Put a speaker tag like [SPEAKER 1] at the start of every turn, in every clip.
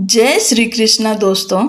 [SPEAKER 1] जय श्री कृष्ण दोस्तों।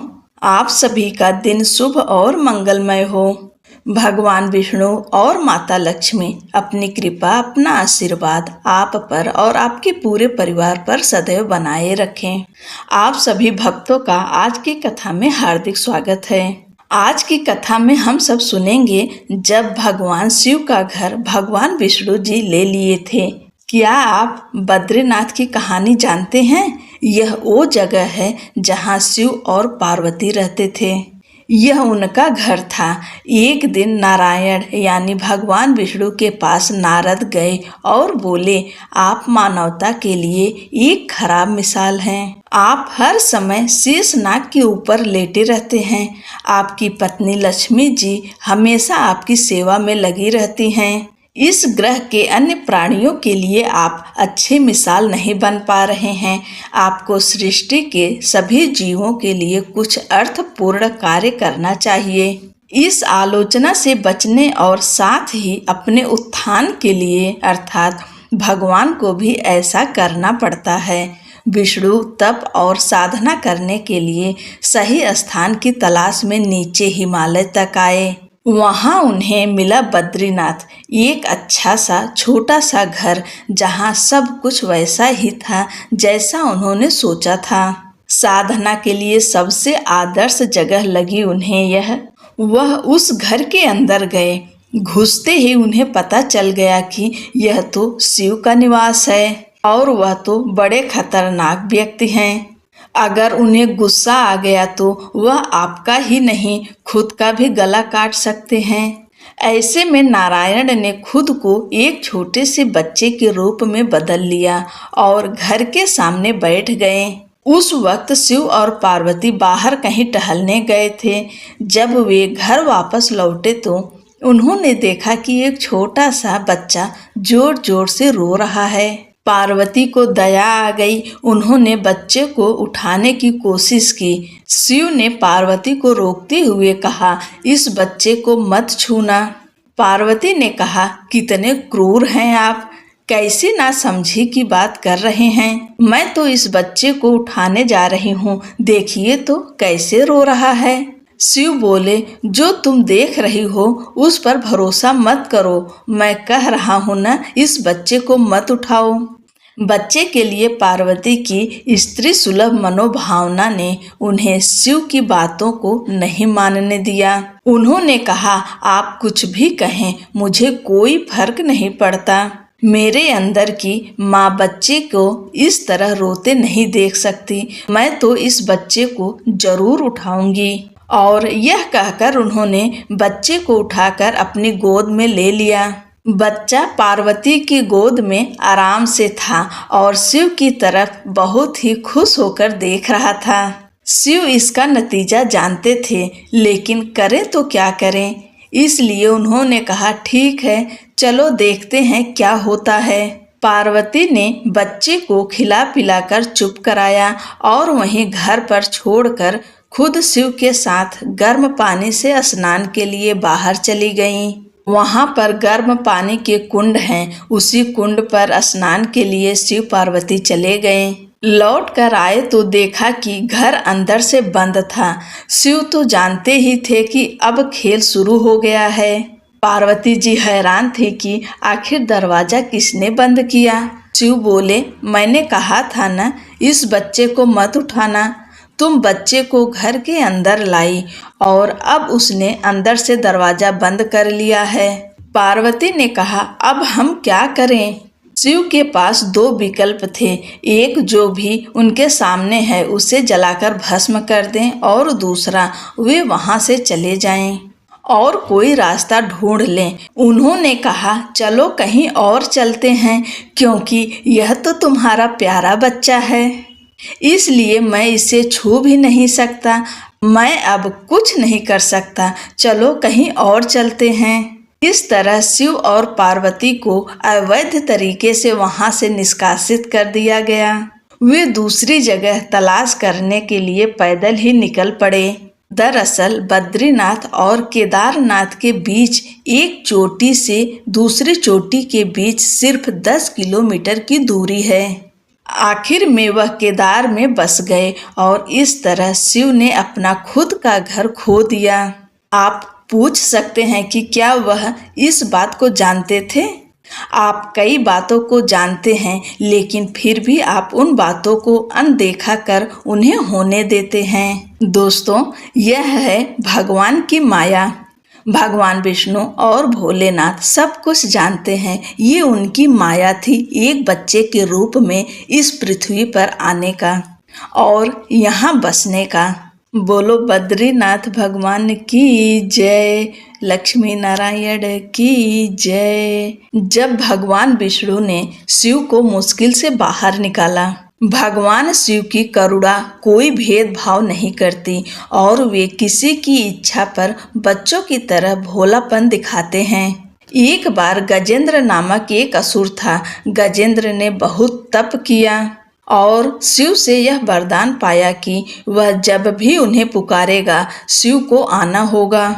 [SPEAKER 1] आप सभी का दिन शुभ और मंगलमय हो। भगवान विष्णु और माता लक्ष्मी अपनी कृपा, अपना आशीर्वाद आप पर और आपके पूरे परिवार पर सदैव बनाए रखें। आप सभी भक्तों का आज की कथा में हार्दिक स्वागत है। आज की कथा में हम सब सुनेंगे जब भगवान शिव का घर भगवान विष्णु जी ले लिए थे। क्या आप बद्रीनाथ की कहानी जानते हैं? यह वो जगह है जहाँ शिव और पार्वती रहते थे। यह उनका घर था। एक दिन नारायण यानी भगवान विष्णु के पास नारद गए और बोले, आप मानवता के लिए एक खराब मिसाल हैं। आप हर समय शेषनाग के ऊपर लेटे रहते हैं। आपकी पत्नी लक्ष्मी जी हमेशा आपकी सेवा में लगी रहती हैं। इस ग्रह के अन्य प्राणियों के लिए आप अच्छी मिसाल नहीं बन पा रहे हैं। आपको सृष्टि के सभी जीवों के लिए कुछ अर्थपूर्ण कार्य करना चाहिए। इस आलोचना से बचने और साथ ही अपने उत्थान के लिए अर्थात भगवान को भी ऐसा करना पड़ता है। विष्णु तप और साधना करने के लिए सही स्थान की तलाश में नीचे हिमालय तक आए। वहाँ उन्हें मिला बद्रीनाथ, एक अच्छा सा छोटा सा घर जहाँ सब कुछ वैसा ही था जैसा उन्होंने सोचा था। साधना के लिए सबसे आदर्श जगह लगी उन्हें यह। वह उस घर के अंदर गए। घुसते ही उन्हें पता चल गया कि यह तो शिव का निवास है और वह तो बड़े खतरनाक व्यक्ति हैं। अगर उन्हें गुस्सा आ गया तो वह आपका ही नहीं खुद का भी गला काट सकते हैं। ऐसे में नारायण ने खुद को एक छोटे से बच्चे के रूप में बदल लिया और घर के सामने बैठ गए। उस वक्त शिव और पार्वती बाहर कहीं टहलने गए थे। जब वे घर वापस लौटे तो उन्होंने देखा कि एक छोटा सा बच्चा जोर जोर से रो रहा है। पार्वती को दया आ गई। उन्होंने बच्चे को उठाने की कोशिश की। शिव ने पार्वती को रोकते हुए कहा, इस बच्चे को मत छूना। पार्वती ने कहा, कितने क्रूर हैं आप, कैसी नासमझी की बात कर रहे हैं। मैं तो इस बच्चे को उठाने जा रही हूँ, देखिए तो कैसे रो रहा है। शिव बोले, जो तुम देख रही हो उस पर भरोसा मत करो। मैं कह रहा हूँ ना, इस बच्चे को मत उठाओ। बच्चे के लिए पार्वती की स्त्री सुलभ मनोभावना ने उन्हें शिव की बातों को नहीं मानने दिया। उन्होंने कहा, आप कुछ भी कहें, मुझे कोई फर्क नहीं पड़ता। मेरे अंदर की माँ बच्चे को इस तरह रोते नहीं देख सकती। मैं तो इस बच्चे को जरूर उठाऊंगी। और यह कहकर उन्होंने बच्चे को उठाकर अपनी गोद में ले लिया। बच्चा पार्वती की गोद में आराम से था और शिव की तरफ बहुत ही खुश होकर देख रहा था। शिव इसका नतीजा जानते थे, लेकिन करें तो क्या करें। इसलिए उन्होंने कहा, ठीक है, चलो देखते हैं क्या होता है। पार्वती ने बच्चे को खिला पिलाकर चुप कराया और वहीं घर पर छोड़कर खुद शिव के साथ गर्म पानी से स्नान के लिए बाहर चली गईं। वहाँ पर गर्म पानी के कुंड हैं। उसी कुंड पर स्नान के लिए शिव पार्वती चले गए। लौट कर आए तो देखा कि घर अंदर से बंद था। शिव तो जानते ही थे कि अब खेल शुरू हो गया है। पार्वती जी हैरान थे कि आखिर दरवाजा किसने बंद किया। शिव बोले, मैंने कहा था ना, इस बच्चे को मत उठाना। तुम बच्चे को घर के अंदर लाई और अब उसने अंदर से दरवाजा बंद कर लिया है। पार्वती ने कहा, अब हम क्या करें। शिव के पास दो विकल्प थे। एक जो भी उनके सामने है उसे जलाकर भस्म कर दें और दूसरा वे वहां से चले जाएं और कोई रास्ता ढूंढ लें। उन्होंने कहा, चलो कहीं और चलते हैं, क्योंकि यह तो तुम्हारा प्यारा बच्चा है, इसलिए मैं इसे छू भी नहीं सकता। मैं अब कुछ नहीं कर सकता, चलो कहीं और चलते हैं। इस तरह शिव और पार्वती को अवैध तरीके से वहां से निष्कासित कर दिया गया। वे दूसरी जगह तलाश करने के लिए पैदल ही निकल पड़े। दरअसल बद्रीनाथ और केदारनाथ के बीच एक चोटी से दूसरी चोटी के बीच सिर्फ 10 किलोमीटर की दूरी है। आखिर में वह केदार में बस गए और इस तरह शिव ने अपना खुद का घर खो दिया। आप पूछ सकते हैं कि क्या वह इस बात को जानते थे? आप कई बातों को जानते हैं, लेकिन फिर भी आप उन बातों को अनदेखा कर उन्हें होने देते हैं। दोस्तों, यह है भगवान की माया। भगवान विष्णु और भोलेनाथ सब कुछ जानते हैं। ये उनकी माया थी, एक बच्चे के रूप में इस पृथ्वी पर आने का और यहाँ बसने का। बोलो बद्रीनाथ भगवान की जय, लक्ष्मी नारायण की जय। जब भगवान विष्णु ने शिव को मुश्किल से बाहर निकाला, भगवान शिव की करुणा कोई भेदभाव नहीं करती और वे किसी की इच्छा पर बच्चों की तरह भोलापन दिखाते हैं। एक बार गजेंद्र नामक एक असुर था। गजेंद्र ने बहुत तप किया और शिव से यह वरदान पाया कि वह जब भी उन्हें पुकारेगा शिव को आना होगा।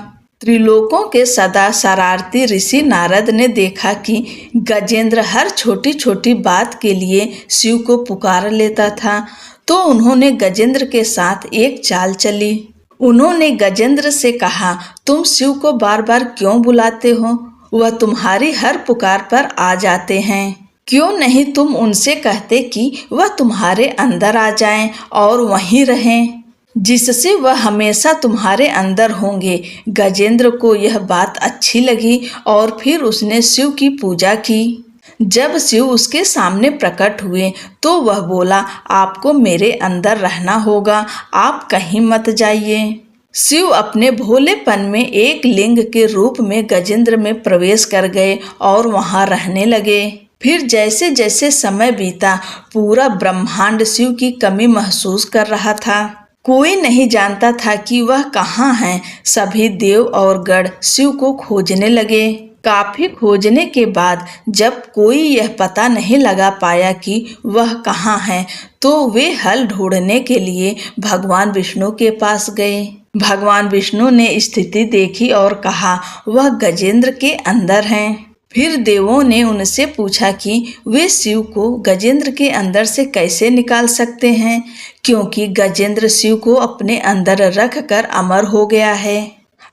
[SPEAKER 1] त्रिलोकों के सदा शरारती ऋषि नारद ने देखा कि गजेंद्र हर छोटी छोटी बात के लिए शिव को पुकार लेता था, तो उन्होंने गजेंद्र के साथ एक चाल चली। उन्होंने गजेंद्र से कहा, तुम शिव को बार बार क्यों बुलाते हो? वह तुम्हारी हर पुकार पर आ जाते हैं। क्यों नहीं तुम उनसे कहते कि वह तुम्हारे अंदर आ जाएं और वहीं रहें, जिससे वह हमेशा तुम्हारे अंदर होंगे। गजेंद्र को यह बात अच्छी लगी और फिर उसने शिव की पूजा की। जब शिव उसके सामने प्रकट हुए तो वह बोला, आपको मेरे अंदर रहना होगा, आप कहीं मत जाइए। शिव अपने भोलेपन में एक लिंग के रूप में गजेंद्र में प्रवेश कर गए और वहां रहने लगे। फिर जैसे जैसे समय बीता, पूरा ब्रह्मांड शिव की कमी महसूस कर रहा था। कोई नहीं जानता था कि वह कहाँ हैं। सभी देव और गण शिव को खोजने लगे। काफी खोजने के बाद जब कोई यह पता नहीं लगा पाया कि वह कहाँ हैं, तो वे हल ढूंढने के लिए भगवान विष्णु के पास गए। भगवान विष्णु ने स्थिति देखी और कहा, वह गजेंद्र के अंदर हैं। फिर देवों ने उनसे पूछा कि वे शिव को गजेंद्र के अंदर से कैसे निकाल सकते हैं, क्योंकि गजेंद्र शिव को अपने अंदर रख कर अमर हो गया है।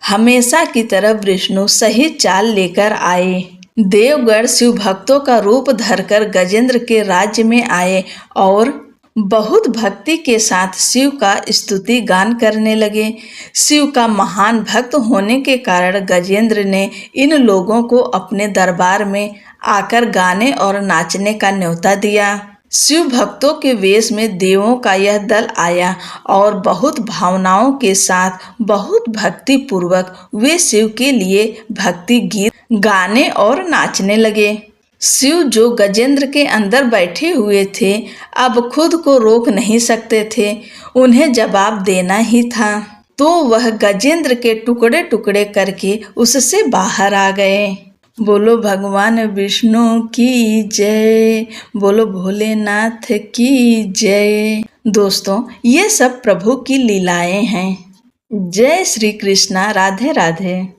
[SPEAKER 1] हमेशा की तरह विष्णु सही चाल लेकर आए। देवगण शिव भक्तों का रूप धरकर गजेंद्र के राज्य में आए और बहुत भक्ति के साथ शिव का स्तुति गान करने लगे। शिव का महान भक्त होने के कारण गजेंद्र ने इन लोगों को अपने दरबार में आकर गाने और नाचने का न्योता दिया। शिव भक्तों के वेश में देवों का यह दल आया और बहुत भावनाओं के साथ, बहुत भक्ति पूर्वक वे शिव के लिए भक्ति गीत गाने और नाचने लगे। शिव जो गजेंद्र के अंदर बैठे हुए थे, अब खुद को रोक नहीं सकते थे, उन्हें जवाब देना ही था। तो वह गजेंद्र के टुकड़े टुकड़े करके उससे बाहर आ गए। बोलो भगवान विष्णु की जय, बोलो भोलेनाथ की जय। दोस्तों, ये सब प्रभु की लीलाएं हैं। जय श्री कृष्णा, राधे राधे।